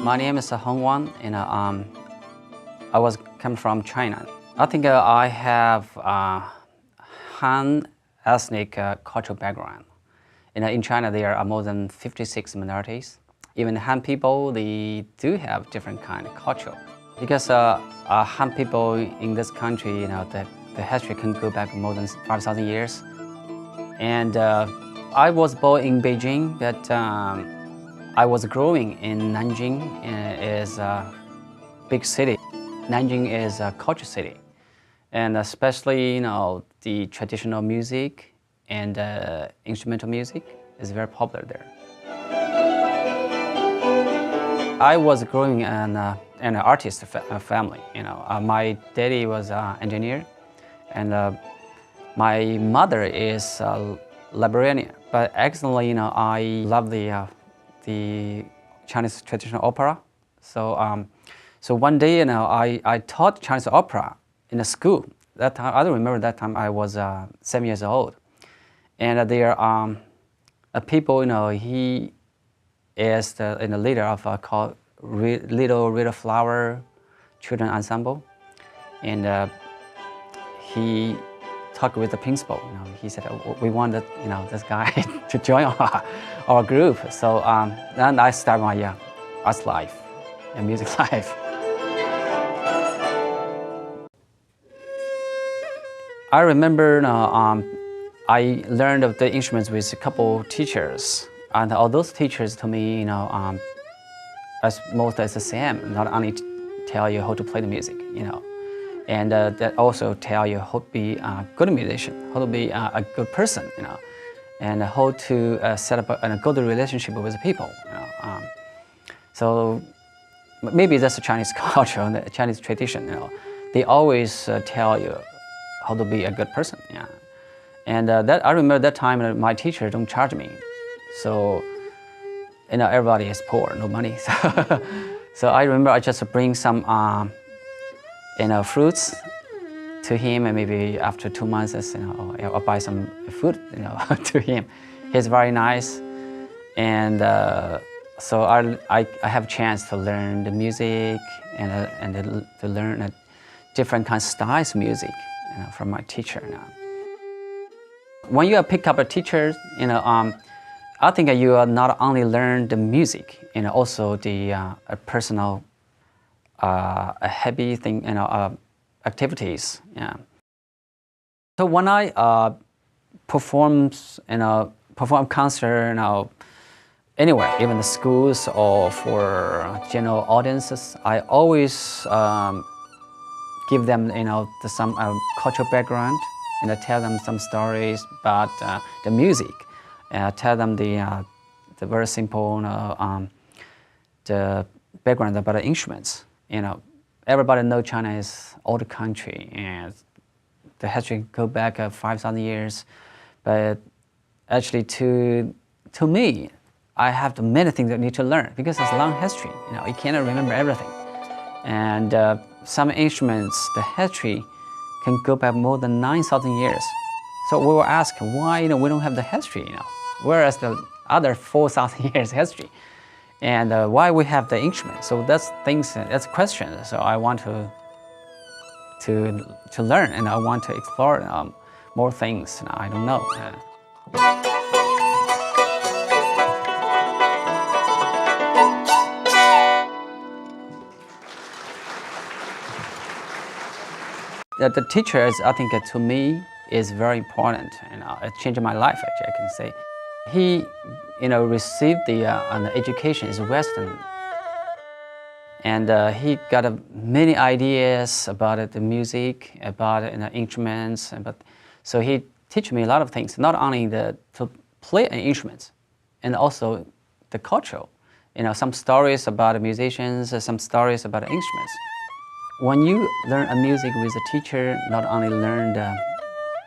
My name is Wang, and I was come from China. I think I have Han ethnic cultural background. In China, there are more than 56 minorities. Even Han people, they do have different kind of culture. Because Han people in this country, the history can go back more than 5,000 years. And I was born in Beijing, but I was growing in Nanjing. Is a big city. Nanjing is a culture city, and especially the traditional music and instrumental music is very popular there. I was growing in an artist family. My daddy was an engineer, and my mother is a librarian. But actually, I love the Chinese traditional opera. So one day, I taught Chinese opera in a school. That time, I don't remember that time. I was 7 years old, and there are people. He is the leader of called Little Red Flower Children Ensemble, and he talked with the principal. He said, we want this guy to join our group. So then I started my arts life and music life. I remember I learned of the instruments with a couple teachers, and all those teachers told me, as most as the same, not only tell you how to play the music, and that also tell you how to be a good musician, how to be a good person, and how to set up a good relationship with people. So maybe that's the Chinese culture and the Chinese tradition. They always tell you how to be a good person. And that I remember that time my teacher don't charge me, so everybody is poor, no money. So I remember I just bring some fruits to him, and maybe after 2 months, I'll buy some food, to him. He's very nice, and so I have a chance to learn the music and to learn different kind of styles of music, from my teacher. When you pick up a teacher, I think you not only learn the music, also the personal, a happy thing, activities. So when I perform concert, anywhere, even the schools or for general audiences, I always give them, some cultural background, and tell them some stories about the music. Tell them the very simple, the background about the instruments. Everybody knows China is an old country, and the history go back 5,000 years. But actually, to me, I have many things that I need to learn because it's a long history. You cannot remember everything, and some instruments, the history can go back more than 9,000 years. So we were asked why we don't have the history, whereas the other 4,000 years history, and why we have the instrument. So that's things, that's questions. So I want to learn, and I want to explore more things. I don't know. The teachers, I think, to me, is very important. It changed my life. Actually, I can say. He, received the education is Western, and he got many ideas about the music, about instruments, so he teach me a lot of things. Not only to play an instrument, and also the culture. Some stories about the musicians, some stories about the instruments. When you learn a music with a teacher, not only learn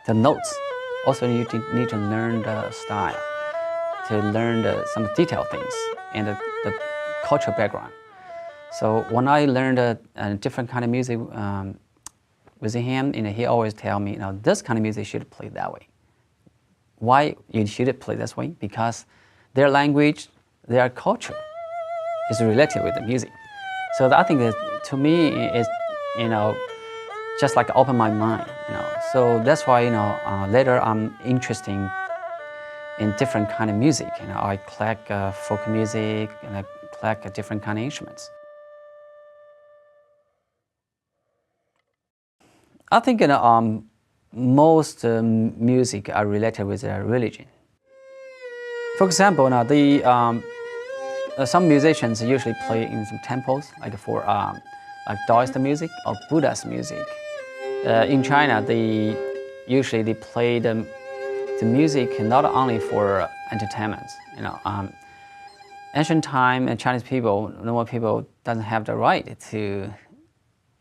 the notes, also you need to learn the style, to learn some detailed things and the cultural background. So when I learned a different kind of music with him, he always tell me, this kind of music should play that way. Why you should play this way? Because their language, their culture, is related with the music. So I think that to me is, just like open my mind, So that's why, later I'm interested in different kind of music. I collect folk music and I collect different kind of instruments. I think most music are related with religion. For example, some musicians usually play in some temples, like for like Taoist music or Buddhist music. In China, they usually play the music not only for entertainment. Ancient time, Chinese people, normal people, doesn't have the right to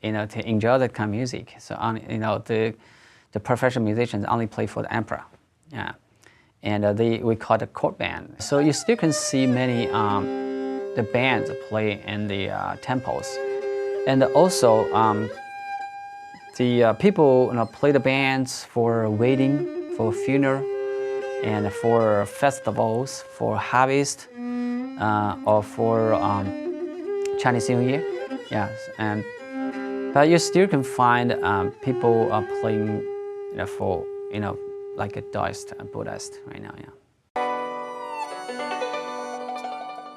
enjoy that kind of music. So the professional musicians only play for the emperor. Yeah. And we call it a court band. So you still can see many the bands play in the temples, and also the people play the bands for wedding, for funeral, and for festivals, for harvest, or for Chinese New Year. Yes, but you still can find people playing for like a Taoist and Buddhist right now, yeah.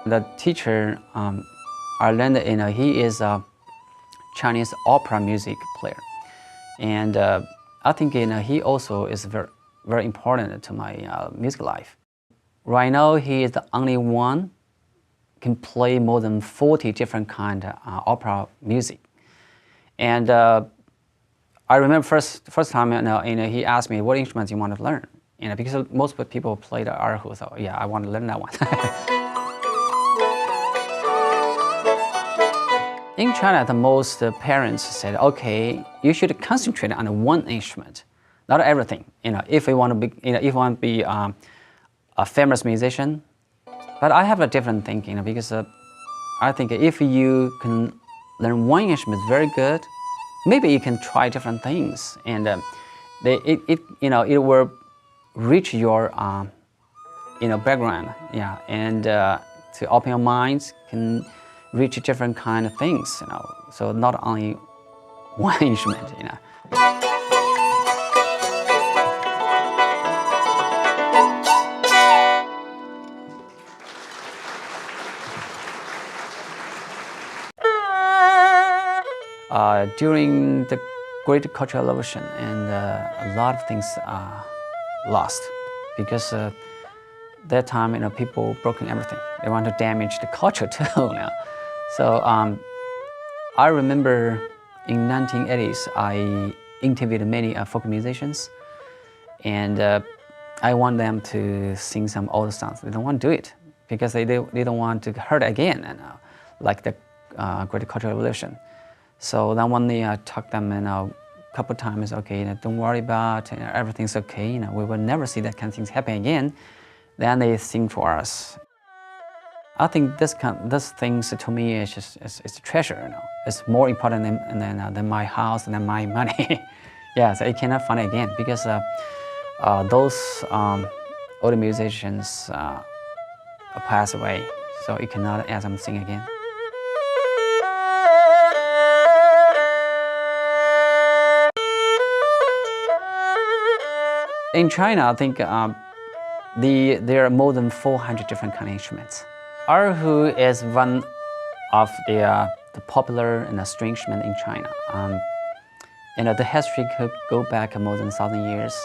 The teacher I learned, he is a Chinese opera music player, and I think he also is very, very important to my music life. Right now, he is the only one can play more than 40 different kind of opera music, and I remember first time, he asked me what instruments you want to learn, because most people play the Erhu, so yeah, I want to learn that one. In China, the most parents said, okay, you should concentrate on one instrument, not everything. If you want to be, if you want to be a famous musician. But I have a different thinking, because I think if you can learn one instrument very good, maybe you can try different things, and it will reach your background, yeah, and to open your minds, can reach different kind of things, So not only one instrument, During the Great Cultural Revolution, and a lot of things are lost, because that time, people broken everything. They want to damage the culture too. So I remember in 1980s, I interviewed many folk musicians, and I want them to sing some old songs. They don't want to do it because they don't want to hurt again, like the Great Cultural Revolution. So then when they talk them, a couple times, okay, don't worry about it, everything's okay. We will never see that kind of things happen again. Then they sing for us. I think this things to me is just it's a treasure. It's more important than my house and than my money. Yeah, so you cannot find it again, because those older musicians pass away, so you cannot ask them to sing again. In China, I think there are more than 400 different kind of instruments. Erhu is one of the popular string instrument in China. The history could go back more than 1,000 years.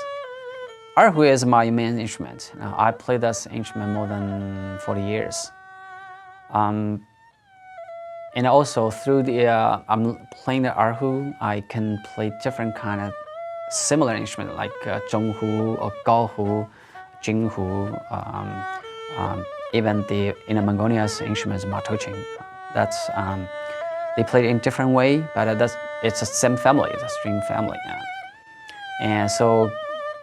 Erhu is my main instrument. I play this instrument more than 40 years. And also through I'm playing the Erhu, I can play different kind of similar instrument like Zhonghu or Gaohu, Jinghu, even the Mongolia's instruments Matoching. That's they play it in different way, but it's the same family, it's a string family. And so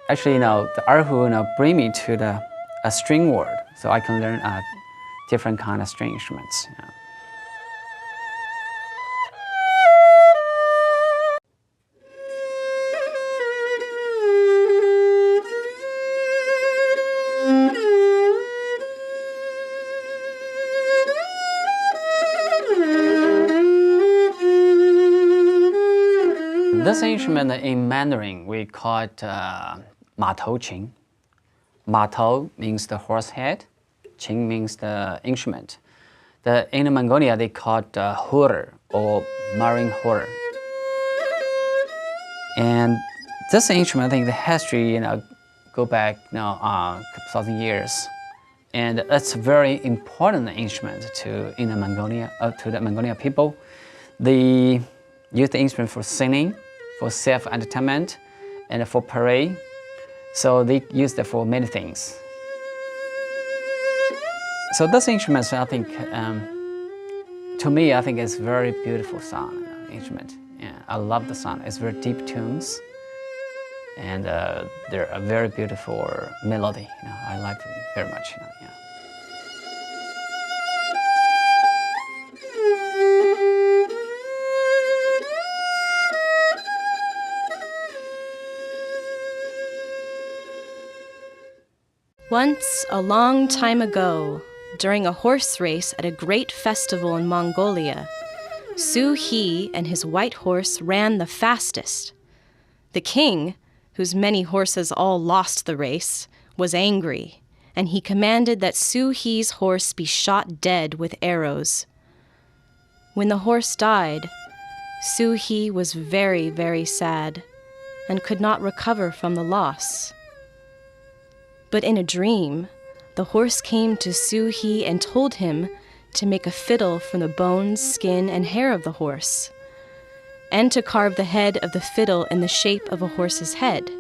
actually, the Erhu bring me to a string world, so I can learn different kind of string instruments. This instrument in Mandarin, we call it matou qing. Matou means the horse head, qing means the instrument. In Mongolia, they call it hurr or marine hurr. And this instrument, I think the history, go back now a couple thousand years. And it's a very important instrument to the Mongolian people. They use the instrument for singing, for self-entertainment, and for parade. So they use it for many things. So this instrument, I think, to me, I think it's very beautiful sound instrument. Yeah, I love the sound. It's very deep tunes, and they're a very beautiful melody. I like them very much. Yeah. Once, a long time ago, during a horse race at a great festival in Mongolia, Su He and his white horse ran the fastest. The king, whose many horses all lost the race, was angry, and he commanded that Su He's horse be shot dead with arrows. When the horse died, Su He was very, very sad and could not recover from the loss. But in a dream, the horse came to Su He and told him to make a fiddle from the bones, skin, and hair of the horse, and to carve the head of the fiddle in the shape of a horse's head.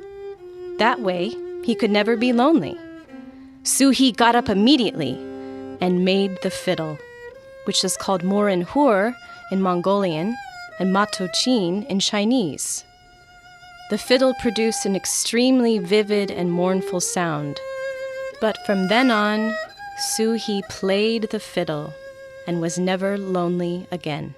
That way, he could never be lonely. Su He got up immediately and made the fiddle, which is called morin hur in Mongolian and matou qing in Chinese. The fiddle produced an extremely vivid and mournful sound. But from then on, Su He played the fiddle and was never lonely again.